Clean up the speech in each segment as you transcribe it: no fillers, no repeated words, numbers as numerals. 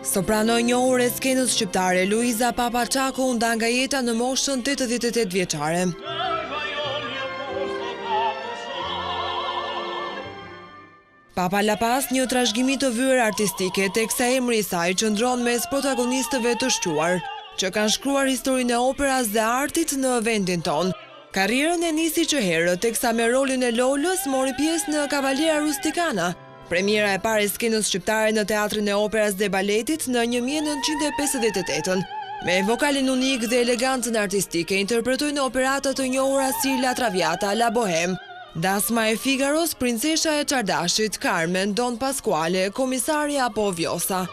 Soprano e njohur e skenës shqiptare Luiza Papachako u nda nga jeta në moshën 88 vjeçare. Papa la pas një trashëgimi të vyer artistike, teksa emri i saj qëndron mes protagonistëve të shquar, që kanë shkruar historinë e operas dhe artit në vendin ton. Karrierën e nisi që herët, teksa me rolin e Lolës mori pjesë në Kavaliera Rustikana, premiera e parë e skenës shqiptare në Teatrin e Operas dhe Baletit në 1958. Me vokalin unik dhe elegancën artistike, interpretoi në operata të njohura si La Traviata, La Bohème, Dasma e Figaros, Princesha e Çardashit, Carmen, Don Pasquale, Komisari apo Vjosa.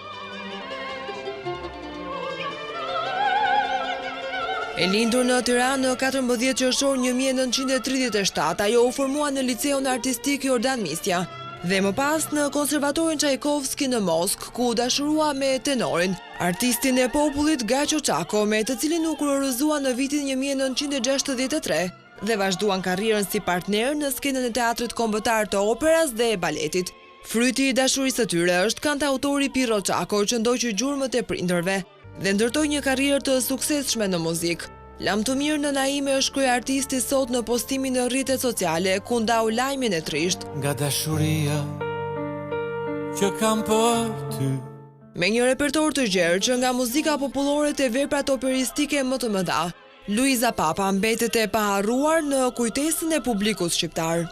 E lindur në Tiranë në 14 qershor 1937, ajo u formua në Liceun Artistik Jordan Misja dhe më pas në Konservatorin Çajkovski në Moskë, ku dashurua me tenorin, artistin e popullit Gaço Çako, me të cilin u kurorëzua në vitin 1963 dhe vazhduan karrierën si partner në skenën e teatrit kombëtar të operas dhe baletit. Fryti i dashurisë së tyre është kantautori Pirro Çako, që ndoqi gjurmët e prindërve dhe ndërtoi një karrierë të suksesshme në muzikë. Lam të mirë në Naime është ky artisti sot në postimin në rrjetet sociale, ku ndau lajmin e trisht. Nga dashuria që kam për ty. Me një repertor të gjerë që nga muzika popullore te veprat operistike më të mëdha, Luiza Papa mbetet e paharruar në kujtesën e publikut shqiptar.